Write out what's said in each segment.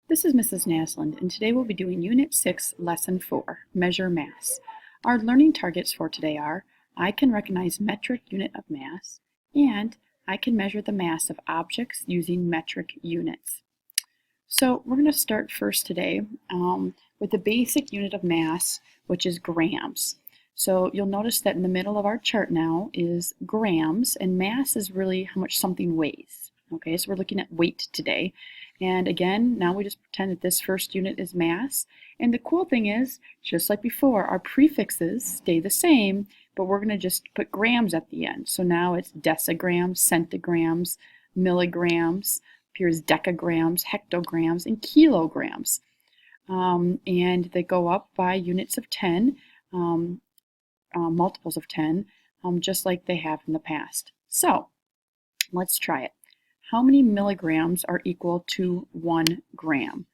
This is Mrs. Naslund, and today we'll be doing Unit 6, Lesson 4, Measure Mass. Our learning targets for today are, I can recognize metric unit of mass, and I can measure the mass of objects using metric units. So we're going to start first today with the basic unit of mass, which is grams. So you'll notice that in the middle of our chart now is grams, and mass is really how much something weighs. Okay, so we're looking at weight today. And again, now we just pretend that this first unit is mass. And the cool thing is, just like before, our prefixes stay the same, but we're going to just put grams at the end. So now it's decigrams, centigrams, milligrams, appears decagrams, hectograms, and kilograms. And they go up by units of 10, multiples of 10, just like they have in the past. So let's try it. How many milligrams are equal to 1 gram?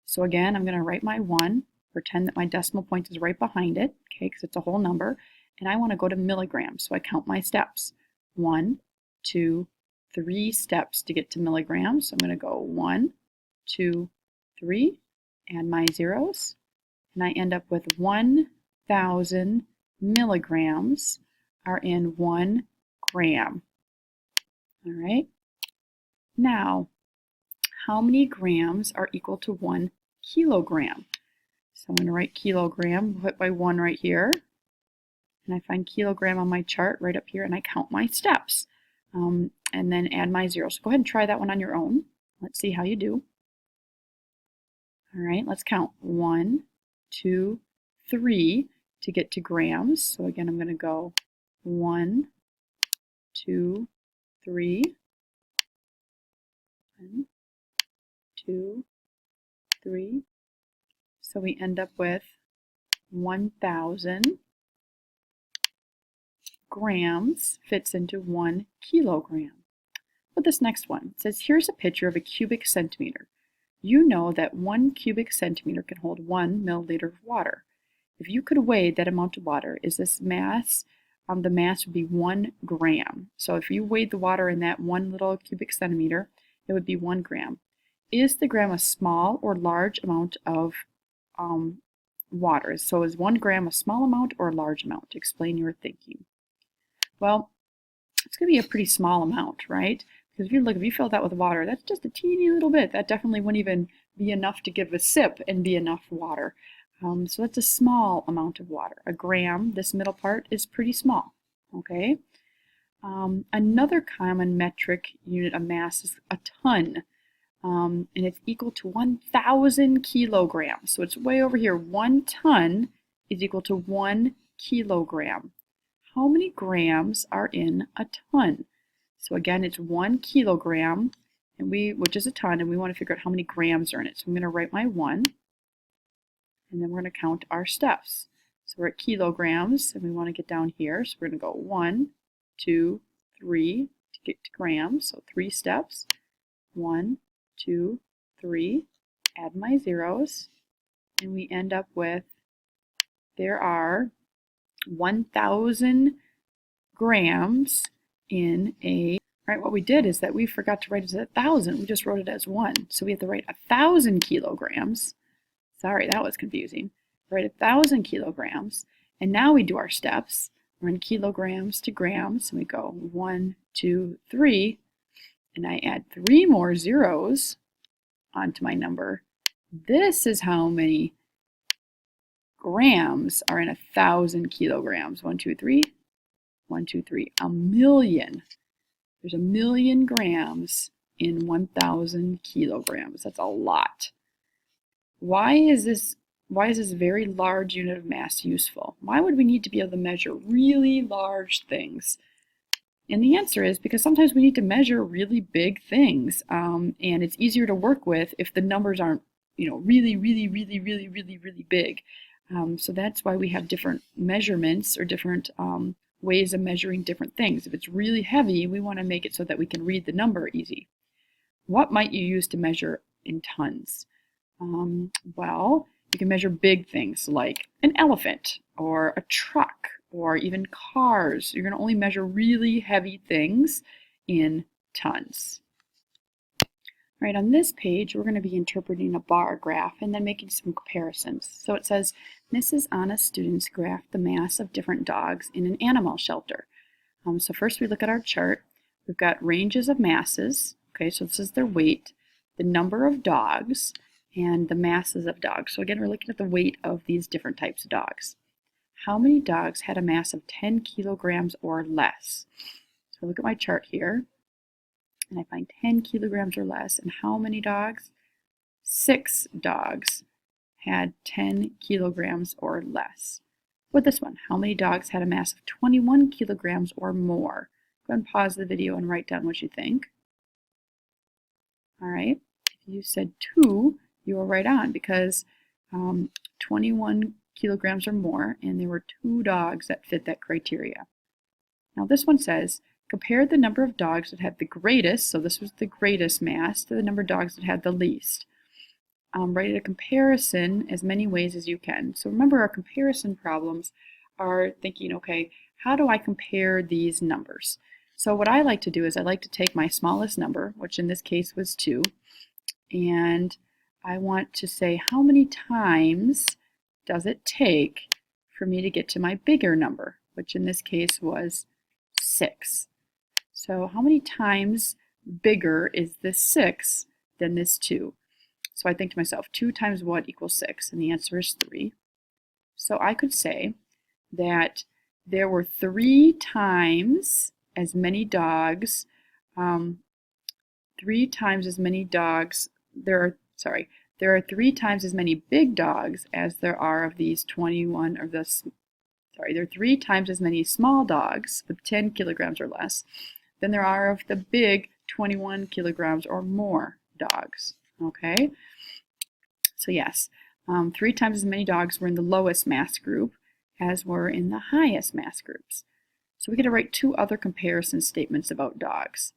So again, I'm going to write my 1, pretend that my decimal point is right behind it, okay, because it's a whole number, and I want to go to milligrams, so I count my steps. 1, 2, 3 steps to get to milligrams. So I'm going to go 1, 2, 3, add my zeros, and I end up with 1,000 milligrams are in 1 gram. All right. Now, how many grams are equal to 1 kilogram? So I'm going to write kilogram, put my 1 right here, and I find kilogram on my chart right up here, and I count my steps, and then add my zeros. So go ahead and try that one on your own. Let's see how you do. All right, let's count 1, 2, 3 to get to grams. So again, I'm going to go 1, 2, 3. 1, 2, 3. So we end up with 1,000 grams fits into 1 kilogram. But this next one says, here's a picture of a cubic centimeter. You know that 1 cubic centimeter can hold 1 milliliter of water. If you could weigh that amount of water, is this mass? The mass would be 1 gram. So if you weighed the water in that 1 little cubic centimeter, it would be 1 gram. Is the gram a small or large amount of water? So is 1 gram a small amount or a large amount? Explain your thinking. Well, it's going to be a pretty small amount, right? Because if you fill that with water, that's just a teeny little bit. That definitely wouldn't even be enough to give a sip and be enough water. So that's a small amount of water. A gram, this middle part, is pretty small, okay? Another common metric unit of mass is a ton, and it's equal to 1,000 kilograms. So it's way over here. 1 ton is equal to 1 kilogram. How many grams are in a ton? So again, it's 1 kilogram, which is a ton, and we want to figure out how many grams are in it. So I'm going to write my 1, and then we're going to count our steps. So we're at kilograms, and we want to get down here. So we're going to go 1, 2, 3 to get to grams, so 3 steps. 1, 2, 3, add my zeros, and we end up with, there are 1,000 grams in a, right, what we did is that we forgot to write it as 1,000, we just wrote it as 1. So we have to write 1,000 kilograms. Sorry, that was confusing. Write 1,000 kilograms, and now we do our steps. We're in kilograms to grams, and we go 1, 2, 3, and I add 3 more zeros onto my number. This is how many grams are in 1,000 kilograms. 1, 2, 3, 1, 2, 3, a million. There's a million grams in 1,000 kilograms. That's a lot. Why is this very large unit of mass useful? Why would we need to be able to measure really large things? And the answer is because sometimes we need to measure really big things, and it's easier to work with if the numbers aren't, really, really, really, really, really, really big. So that's why we have different measurements or different ways of measuring different things. If it's really heavy, we want to make it so that we can read the number easy. What might you use to measure in tons? Well, you can measure big things like an elephant or a truck or even cars. You're going to only measure really heavy things in tons. All right, on this page, we're going to be interpreting a bar graph and then making some comparisons. So it says, Mrs. Anna's students graphed the mass of different dogs in an animal shelter. So first we look at our chart. We've got ranges of masses. Okay, so this is their weight, the number of dogs, and the masses of dogs. So again, we're looking at the weight of these different types of dogs. How many dogs had a mass of 10 kilograms or less? So look at my chart here, and I find 10 kilograms or less. And how many dogs? 6 dogs had 10 kilograms or less. With this one, how many dogs had a mass of 21 kilograms or more? Go ahead and pause the video and write down what you think. All right, if you said 2, you were right on, because 21 kilograms or more, and there were 2 dogs that fit that criteria. Now this one says, compare the number of dogs that had the greatest, so this was the greatest mass, to the number of dogs that had the least. Write a comparison as many ways as you can. So remember, our comparison problems are thinking, okay, how do I compare these numbers? So what I like to do is I like to take my smallest number, which in this case was 2, and I want to say how many times does it take for me to get to my bigger number, which in this case was 6. So how many times bigger is this 6 than this 2? So I think to myself, 2 times what equals 6? And the answer is 3. So I could say that there were 3 times as many dogs, there are 3 times as many big dogs as there are of these 21, there are 3 times as many small dogs with 10 kilograms or less than there are of the big 21 kilograms or more dogs. Okay, so yes, 3 times as many dogs were in the lowest mass group as were in the highest mass groups. So we get to write 2 other comparison statements about dogs.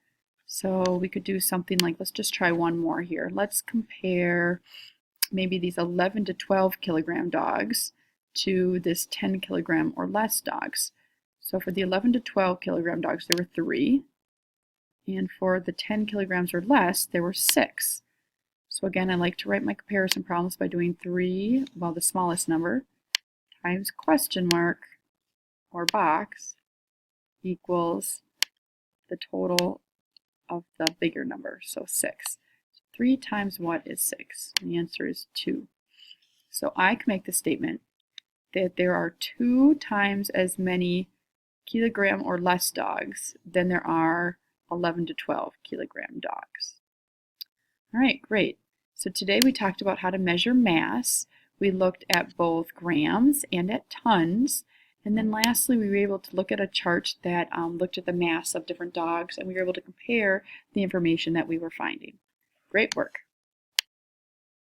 So we could do something like, let's just try one more here. Let's compare maybe these 11 to 12 kilogram dogs to this 10 kilogram or less dogs. So for the 11 to 12 kilogram dogs, there were 3. And for the 10 kilograms or less, there were 6. So again, I like to write my comparison problems by doing 3, well, the smallest number, times question mark or box equals the total of the bigger number, so 6. 3 times what is 6? And the answer is 2. So I can make the statement that there are 2 times as many kilogram or less dogs than there are 11 to 12 kilogram dogs. All right, great. So today we talked about how to measure mass. We looked at both grams and at tons. And then lastly, we were able to look at a chart that looked at the mass of different dogs, and we were able to compare the information that we were finding. Great work.